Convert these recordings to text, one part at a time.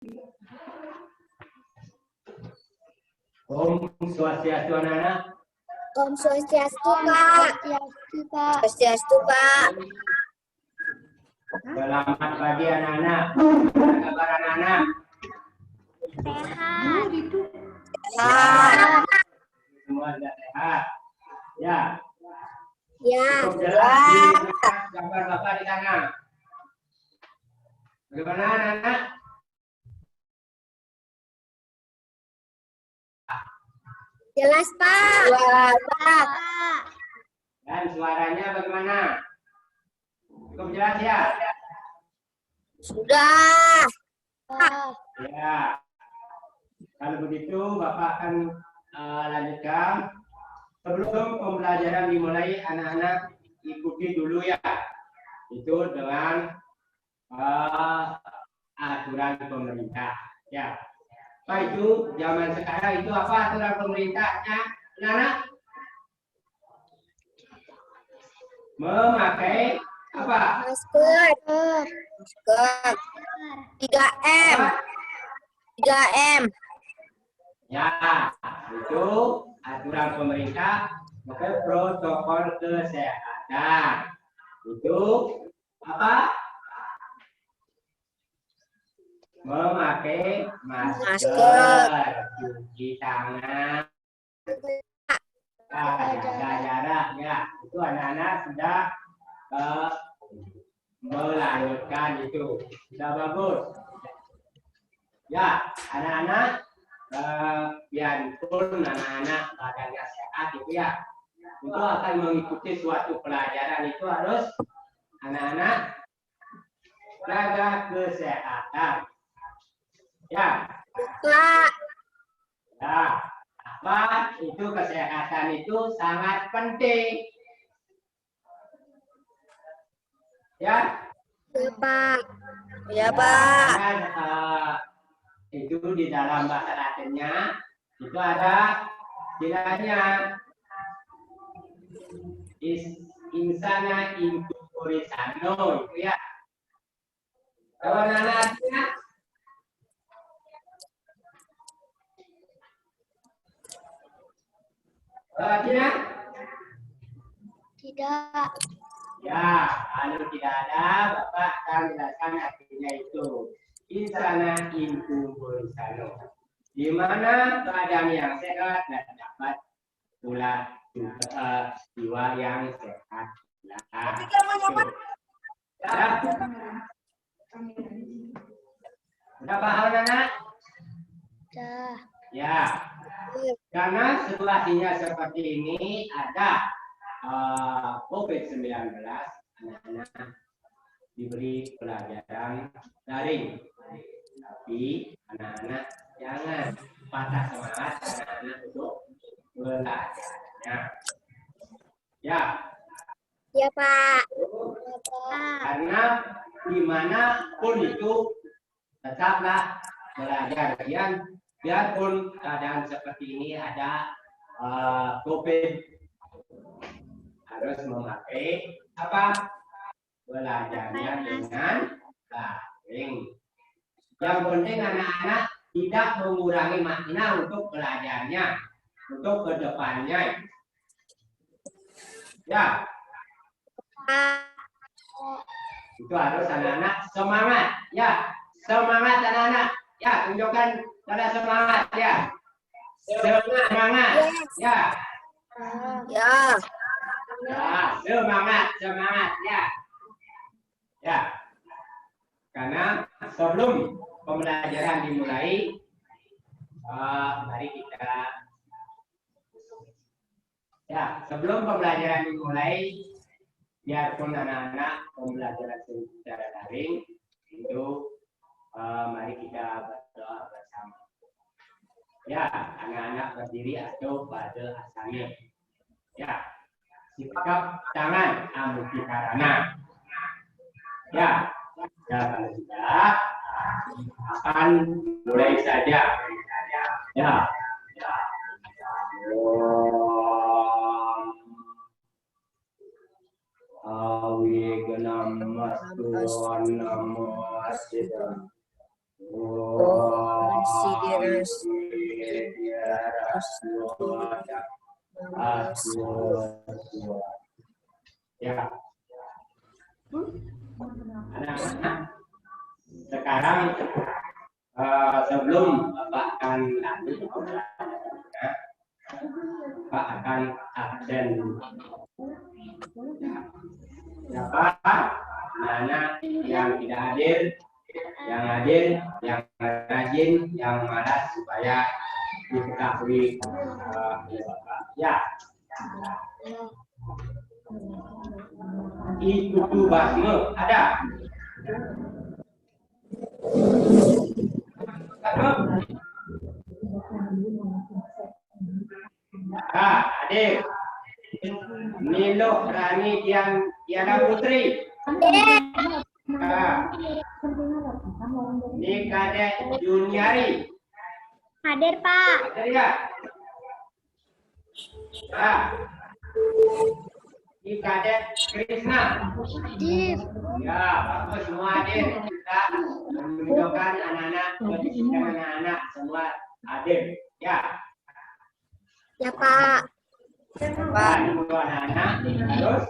Om Swastiastu anak-anak. Om Swastiastu, Pak. Swastiastu, Pak. Selamat pagi anak-anak. Apa kabar anak-anak? Sehat. Sehat. Semua sudah sehat. Ya. Ya. Cukup jelas di gambar Bapak di sana. Bagaimana anak-anak? Jelas, Pak. Jelas, Pak. Dan suaranya bagaimana? Cukup jelas ya? Sudah. Ya. Kalau begitu Bapak akan lanjutkan. Sebelum pembelajaran dimulai, anak-anak ikuti dulu ya. Itu dengan aturan pemerintah. Ya. Apa itu zaman sekarang itu apa aturan pemerintahnya, anak-anak? Memakai apa? Masker. 3M. 3M. Ya, itu aturan pemerintah, maka protokol kesehatan. Itu apa? Memakai masker, cuci tangan, jaga jarak ya. Itu anak-anak sudah melanjutkan itu. Sudah bagus. Ya, anak-anak biarpun anak-anak badannya sehat itu ya, itu akan mengikuti suatu pelajaran itu harus anak-anak jaga kesehatan. Ya. Pak. Ya. Apa itu kesehatan itu sangat penting. Ya. Ya, Pak. Ya, Pak. Dan, itu di dalam bahasa Latinnya itu ada istilahnya insana incorpore sano itu ya. Kalau nanasnya Tidak. Tidak. Ya, kalau tidak ada, Bapak akan jelaskan artinya itu. Insana incorpore sano. Di mana badan yang sehat dan dapat pula jiwa yang sehat. Nah, ya. Sudah paham, anak? Sudah. Ya. Karena situasinya seperti ini ada COVID-19, anak-anak diberi pelajaran daring. Tapi anak-anak jangan patah semangat anak-anak untuk belajarnya. Ya. Ya, Pak. Karena dimanapun itu tetaplah belajar. Biarpun keadaan seperti ini ada COVID, harus memakai apa? Belajarnya dengan daring. Yang penting anak-anak tidak mengurangi makna untuk belajarnya, untuk kedepannya. Ya. Itu harus anak-anak semangat. Ya, semangat anak-anak. Ya, tunjukkan pada semangat ya. Semangat. Ya. Ya. Ya, semangat ya. Ya. Karena sebelum pembelajaran dimulai, mari kita sebelum pembelajaran dimulai, biarpun anak-anak pembelajaran secara daring, itu mari kita berdoa bersama. Ya, anak-anak berdiri atau pada asalnya. Ya, sikap tangan amukikarana. Ya, kalau sudah akan mulai saja. Ya. Awi genam mastuan namo asida. Ya. Anak-anak, sekarang sebelum Bapak akan lanjut, Bapak akan absen. Siapa anak yang tidak hadir, yang hadir, yang rajin, yang malas supaya diketahui oleh Bapak. Ya. Ibu Basme ada? Adik. Nilo Rani Diana Putri. Ini Kadek Juniari. Hadir, Pak. Hadir ya? Ini Kadek Krisna. Hadir. Ya, bagus semua hadir. Kita menunjukkan anak-anak, posisikan anak-anak semua hadir. Ya. Ya, Pak. Pak, ini anak-anak terus.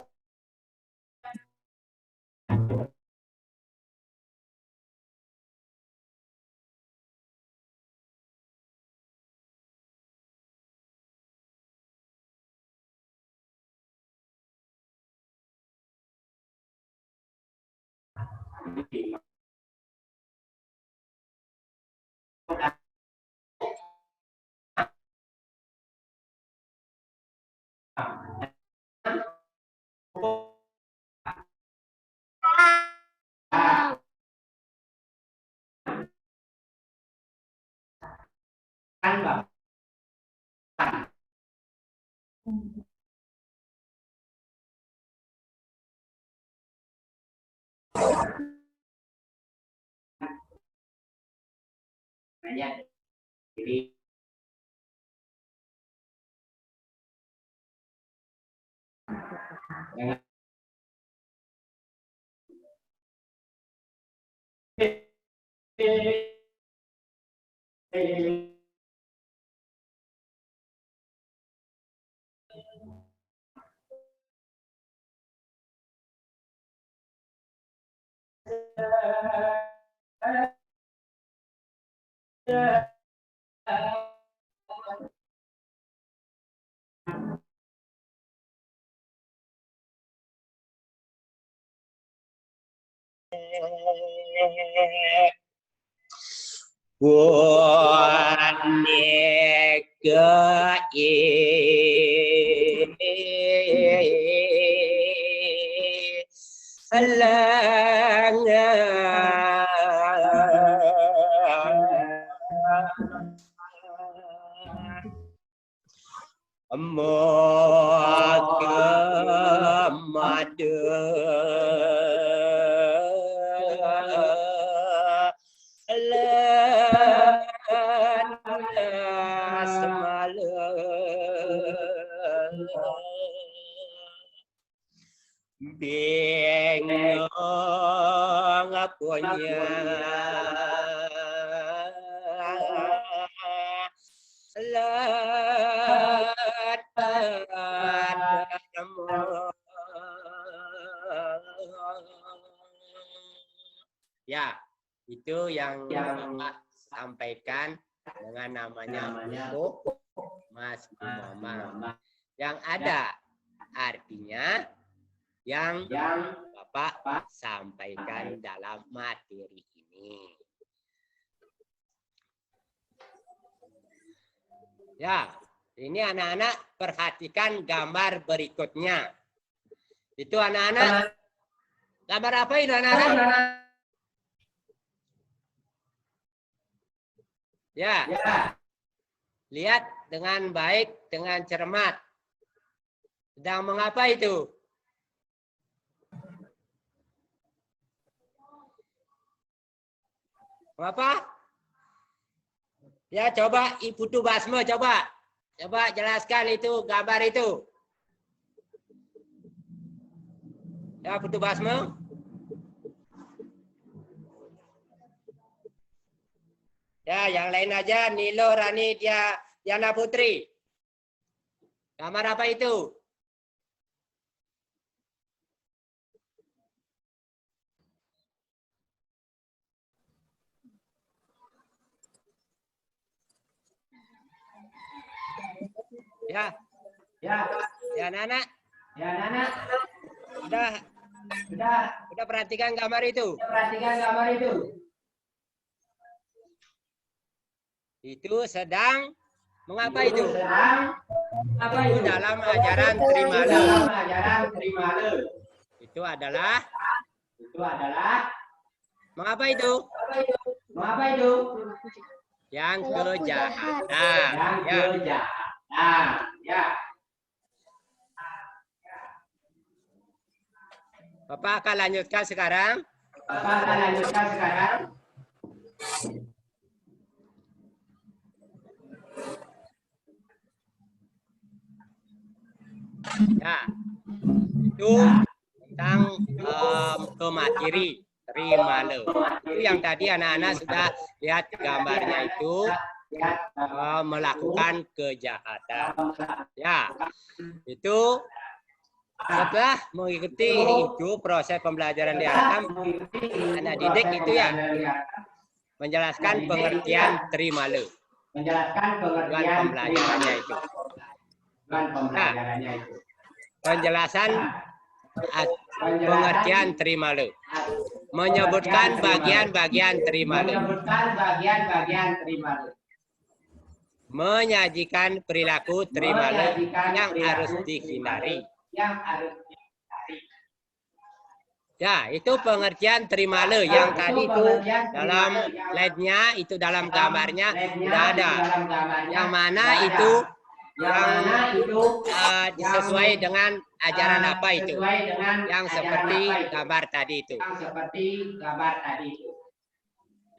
Kan, Bang. Banyak. Jadi jangan ya, itu yang Bapak sampaikan dengan namanya Bu Mas Mama. Yang ada artinya yang Bapak sampaikan dalam materi ini. Ya, ini anak-anak perhatikan gambar berikutnya. Itu anak-anak. Gambar apa itu anak-anak? Ya. Lihat dengan baik, dengan cermat. Sedang mengapa itu? Mengapa? Ya, coba Ibu Tu Basma, coba jelaskan itu gambar itu. Ya, Ibu Tu Basma. Ya, yang lain aja. Nilo, Rani, Diana Putri. Gambar apa itu? Ya. Ya, Nana. Sudah perhatikan gambar itu. Itu sedang mengapa itu? Itu dalam ajaran Trimale. Itu adalah mengapa itu? Yang kejahatan. Ya. Bapak akan lanjutkan sekarang. Ya, itu tentang kematiri Trimale. Itu yang tadi anak-anak sudah lihat gambarnya itu melakukan kejahatan. Ya, itu setelah mengikuti itu proses pembelajaran di alam, anak didik itu ya menjelaskan pengertian Trimale. Dengan pembelajarannya itu. Nah, penjelasan pengertian Trimale. Menyebutkan bagian-bagian Trimale. Menyajikan perilaku Trimale yang harus dihindari. Ya, itu pengertian Trimale yang tadi itu dalam slide-nya, itu dalam gambarnya sudah ada. Yang mana itu sesuai dengan ajaran apa itu? Yang seperti gambar tadi itu.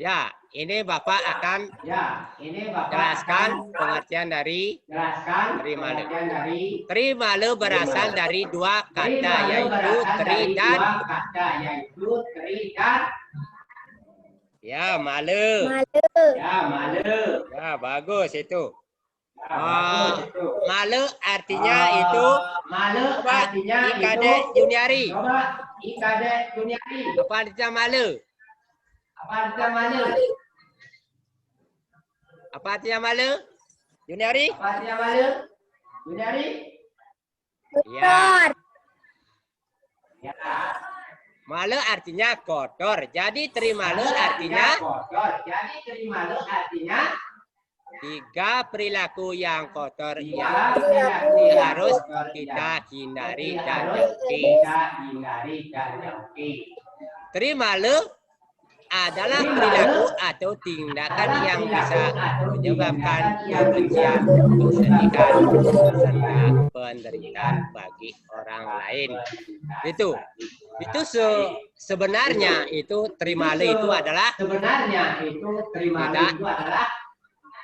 Ya, ini Bapak akan jelaskan pengertian dari Trimale. Trimale berasal dari dua kata, yaitu tri dan ya, male. Ya, bagus itu. Male artinya itu Ikade Juniari. Apa artinya male? Apa artinya male? Juniari? Ya. Male artinya kotor. Jadi Trimale artinya tiga perilaku yang kotor yang harus kita hindari dan jauhi. Trimale adalah perilaku atau tindakan yang bisa menyebabkan kebencian, kesedihan, serta penderitaan bagi orang lain. Itu sebenarnya itu Trimale itu adalah tidak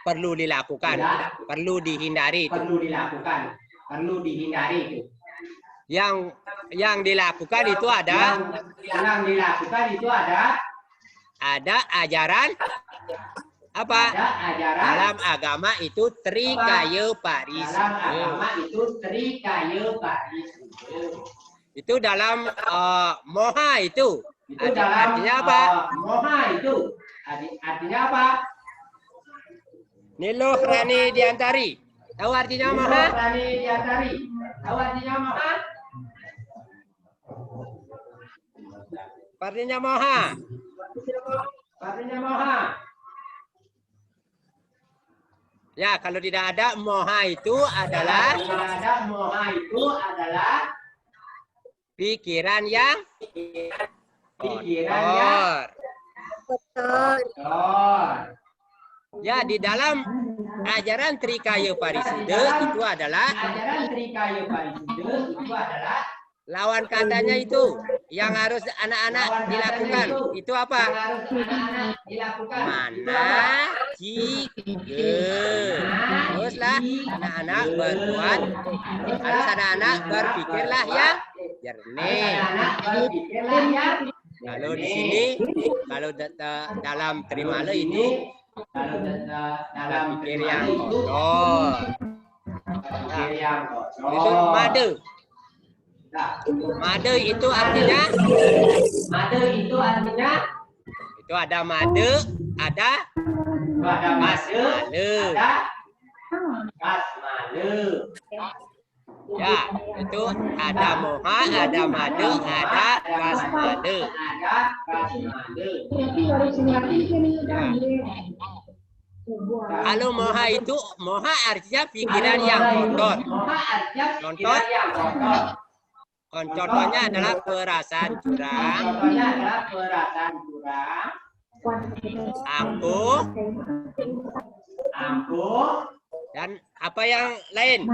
perlu dilakukan, perlu dihindari itu. Yang dilakukan itu ada ajaran apa? Dalam agama itu Trikaya Parisudha. Itu dalam moha itu. Artinya apa? Nilo Rani Diantari. Tahu artinya moha? Artinya moha. Ya, kalau tidak ada moha itu adalah pikiran yang kotor. Ya, di dalam ajaran Trikaya Parisudha itu adalah lawan katanya itu yang harus anak-anak dilakukan. Itu apa? Mana jika. Teruslah anak-anak berbuat. Harus anak-anak berpikirlah ya jernih. Kalau di sini, kalau dalam Trimale itu dalam berpikir yang kotor. berpikir yang kotor. Itu made. Made itu artinya Made itu artinya itu ada made, ada ada made, basmale. ada basmale. Ya, itu ada moha, ada made, ada basmale. Ada basmale. Ya. Kalau moha artinya pikiran yang kotor. Moha artinya Contoh? pikiran yang kotor. Contohnya adalah perasaan curang, Contohnya adalah perasaan curang, angkuh, dan apa yang lain?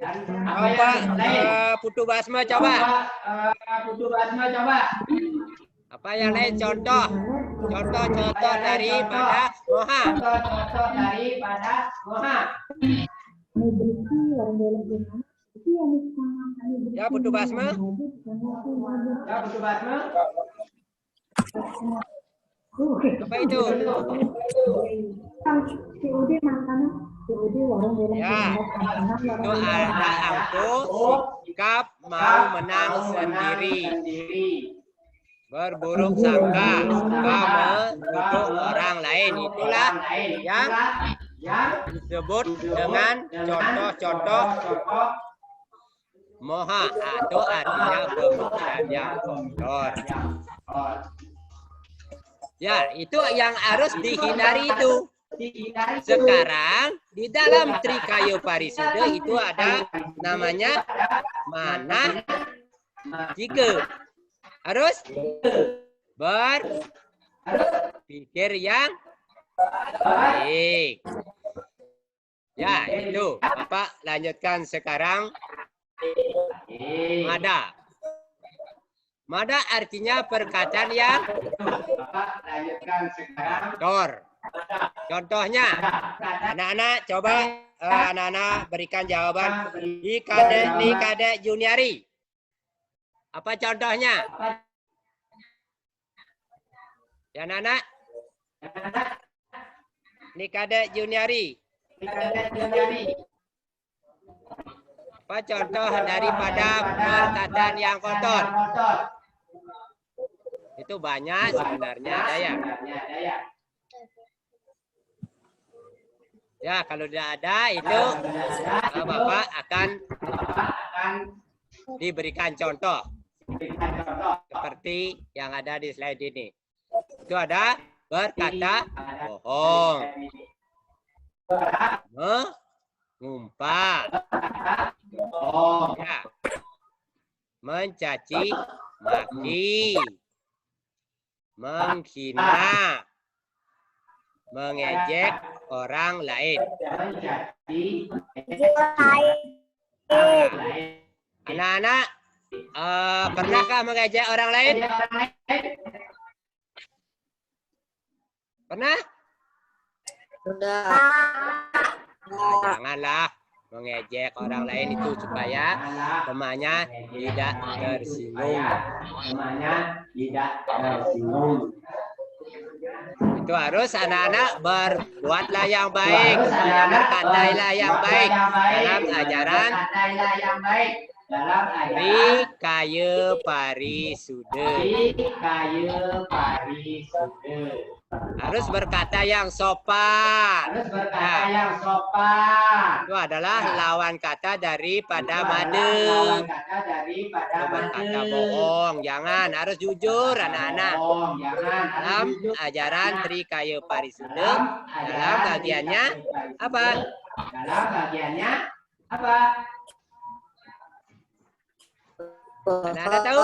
dan Apa yang lain. Putu Basma coba? Putu Basma coba. Apa yang lain? Contoh daripada moha. Contoh daripada moha. Ya, Putu Basma. Ya, Putu Basma. Apa itu? Ya, itu ada angkuh, sikap mau menang sendiri, berburuk sangka, suka menuduh orang lain. Itulah yang disebut dengan contoh-contoh moha atau artinya pemikiran yang kotor. Ya, itu yang harus dihindari itu. Sekarang di dalam Trikaya Parisuda itu ada namanya mana jika harus berpikir yang baik. Ya, itu Bapak lanjutkan sekarang. Mada. Mada artinya perkataan yang kotor. Contohnya, anak-anak coba anak-anak berikan jawaban di kadek juniori. Apa contohnya? Ya, anak-anak. Ini kadek juniori. Apa contoh daripada perkataan yang kotor? Itu banyak sebenarnya ada ya. Ya, kalau tidak ada itu Bapak akan diberikan contoh seperti yang ada di slide ini. Itu ada berkata bohong, mengumpat, ya, mencaci maki, menghina, mengejek orang lain. Anak-anak, pernahkah mengejek orang lain? Pernah? Sudah. Nah, janganlah mengejek orang lain itu supaya temannya tidak tersinggung. Itu harus anak-anak berbuatlah yang baik, berkatailah yang baik dalam ajaran Trikaya Parisuda. Harus berkata yang sopan. Itu adalah lawan kata daripada made. Itu berkata bohong. Jangan, harus jujur anak-anak. Dalam ajaran Trikaya Parisuda, dalam bagiannya apa? Anak-anak tahu?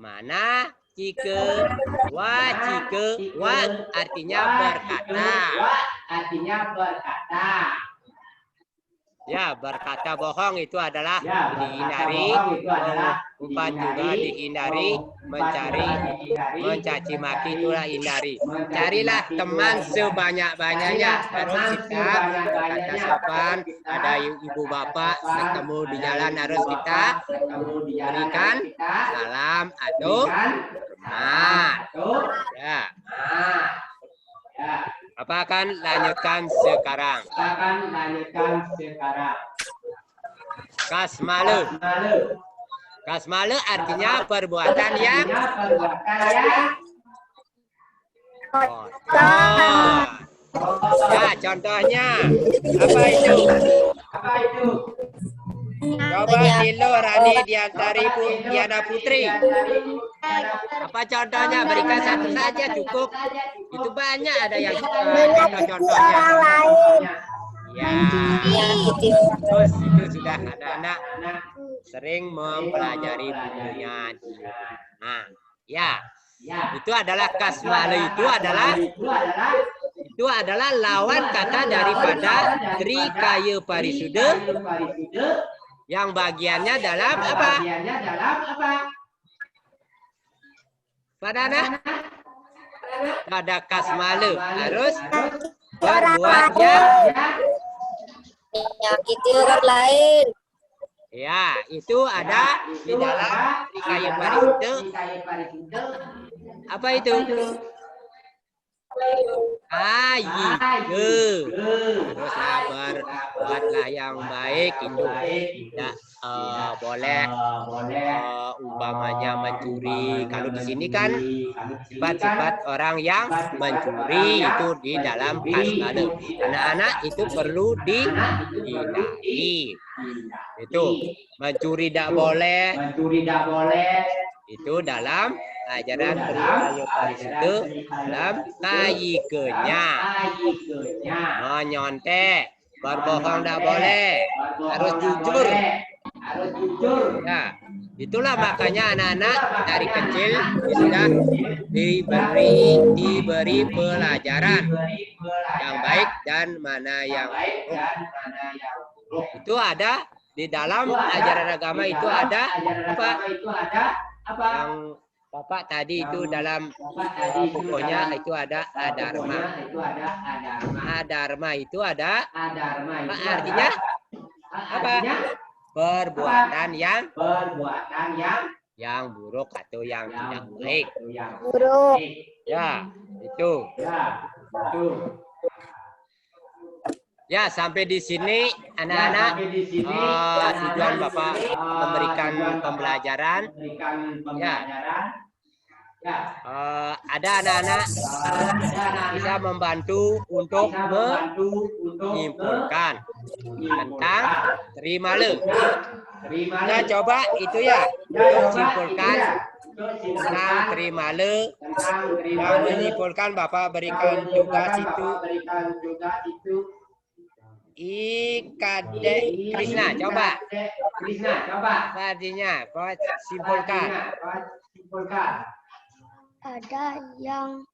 Mana jika wa artinya berkata. Ya, berkata bohong itu adalah dihindari, mengumpat juga dihindari, mencaci maki itulah hindari. Carilah teman sebanyak-banyaknya. Harus kita kata sopan, ada ibu bapak ketemu di jalan harus kita berikan salam atau hormat. Ya. Ah, ya. Apa akan lanjutkan sekarang? Akan lanjutkan sekarang. Kasmalu. Kasmalu. Kasmalu artinya perbuatan yang Perbuatan yang kotor. Ya, contohnya apa itu? apa itu? Coba Nilo, Rani, Diantari, Diana Putri. Apa contohnya? Berikan satu saja cukup. Itu banyak ada yang contoh-contohnya. Ya, terus itu sudah anak-anak sering mempelajari bukunya. Nah, ya, itu adalah kasmalu itu adalah lawan kata daripada trikaya parisuda yang bagiannya dalam apa? Padana? Pada kasmalu harus berbuat yang menyakiti orang lain. ya, itu ada di dalam trikaya parisuda. Apa itu? Teruslah berbuatlah yang baik itu tidak boleh umpamanya mencuri. Kalau di sini kan sifat-sifat orang yang mencuri itu di dalam kasmalu. Anak-anak itu perlu dihindari. Itu mencuri tidak boleh. Itu dalam ajaran trikaya parisuda dalam kayikenya. Menyontek, berbohong tidak boleh, harus jujur. Ya, itulah makanya anak-anak dari kecil sudah diberi pelajaran yang baik dan mana yang buruk. Itu ada di dalam ajaran agama itu ada apa? Yang Bapak tadi itu dalam bukunya itu ada adharma. Adharma itu ada artinya apa? Perbuatan yang buruk atau yang tidak baik. Buruk. Ya, itu. Ya, sampai di sini anak-anak tujuan Bapak memberikan pembelajaran. Ya. Ada anak-anak bisa membantu untuk menyimpulkan tentang trimalu. Nah, coba itu ya untuk simpulkan tentang trimalu. Yang menyimpulkan Bapak berikan tugas itu. Kadek Krishna, coba. Artinya, kau simpulkan. Ada yang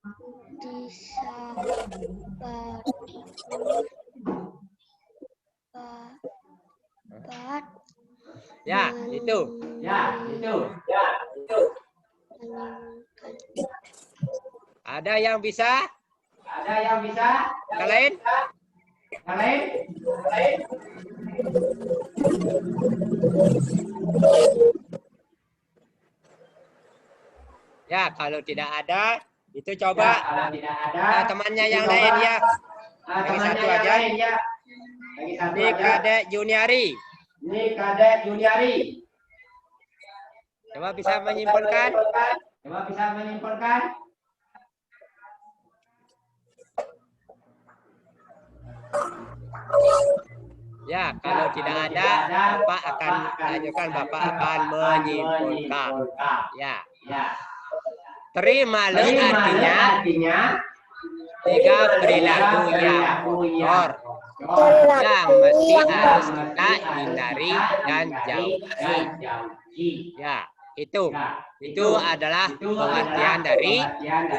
disabat. Ya, itu. Ada yang bisa? Yang lain? Ya, kalau tidak ada, itu coba temannya yang lain ya. Yang satu aja. Ini Kadek Juniari. Coba bisa menyimpulkan. Ya, kalau tidak ada, Bapak akan lanjutkan. Bapak akan menyimpulkan. Ya. Trimalu artinya tiga perilaku yang kotor yang mesti harus kita hindari dan jauhi. Ya, itu adalah pengertian dari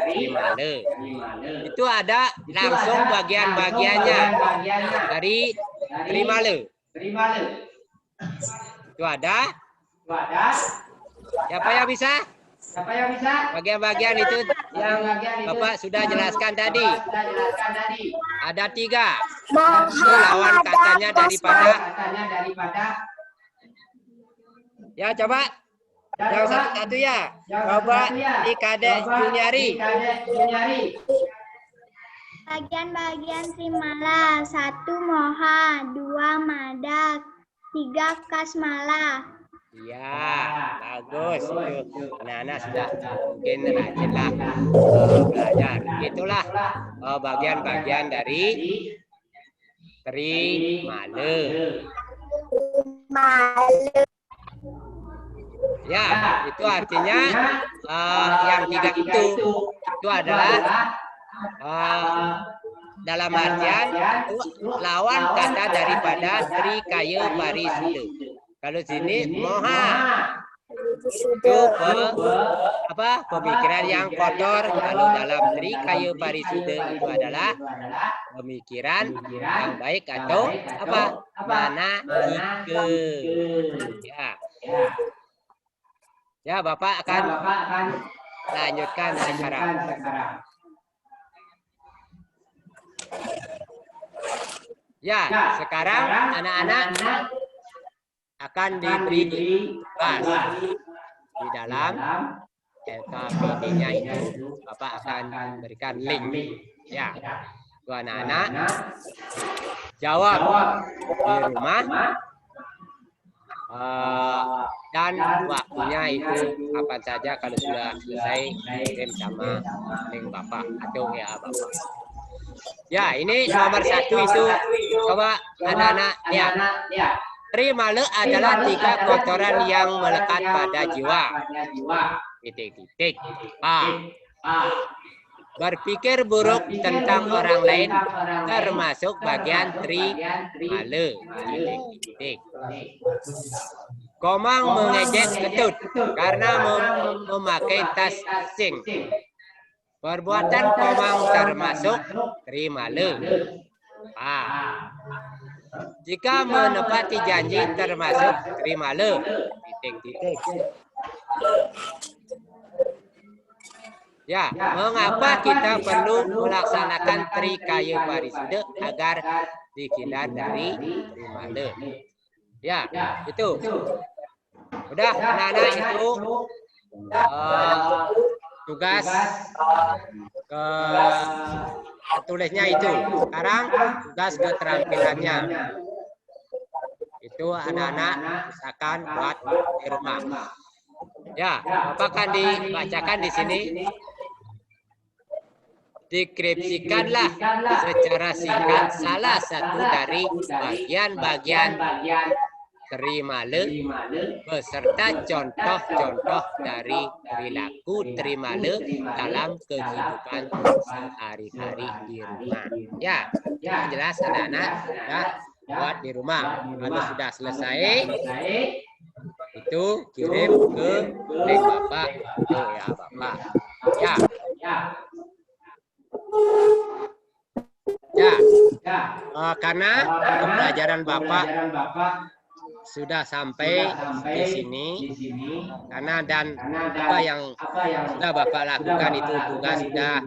trimalu. Itu ada langsung bagian-bagiannya dari trimalu. Itu ada. Siapa yang bisa? Bagian-bagian itu yang Bapak sudah jelaskan tadi. Ada 3. Itu lawan katanya daripada. Ya, coba Yang satu-satu ya. Coba di Kadek Juniari. Bagian-bagian Trimala. 1 Moha, 2 Mada, 3 Kasmala. Ya, bagus itu. Anak-anak sudah mungkin rajinlah belajar. Itulah bagian-bagian dari Trimale. Ya, itu artinya yang 3 itu adalah dalam artian itu lawan kata daripada Trikaya Parisuda. Kalau sini moha itu pemikiran yang kotor. Kalau dalam Trikaya Parisuda itu adalah pemikiran yang baik atau manahika. Ya, Bapak akan lanjutkan sekarang. Ya, sekarang anak-anak akan diberi tugas di dalam LKPD-nya itu. Bapak akan berikan link. Ya, anak-anak jawab di rumah. Dan waktunya itu kapan saja kalau sudah selesai kirim sama link Bapak atau WA Bapak. Ya, ini nomor 1 itu. Coba anak-anak lihat. Trimale adalah 3 kotoran yang melekat pada jiwa. Titik-titik. Berpikir buruk tentang orang lain termasuk bagian Trimale. Titik-titik. Komang mengejek Ketut karena memakai tas asing. Perbuatan Komang termasuk Trimale. Jika menepati janji termasuk Trimale. Titik-titik. Ya, mengapa kita perlu melaksanakan Trikaya Parisuda agar dihindar dari Trimale? Ya, itu. Udah, anak-anak itu tugas tulisnya itu. Sekarang tugas keterampilannya. Itu anak-anak usahakan buat di rumah. Ya, Bapak akan dibacakan di sini. Deskripsikanlah secara singkat salah satu dari bagian-bagian Trimale beserta contoh-contoh dari perilaku Trimale dalam kehidupan sehari-hari di rumah. Ya, jelas anak-anak sudah buat di rumah. Kalau sudah selesai, itu kirim ke link Bapak atau ya Bapak. Karena pembelajaran Bapak sudah sampai di sini, karena dan apa yang sudah Bapak lakukan itu tugas sudah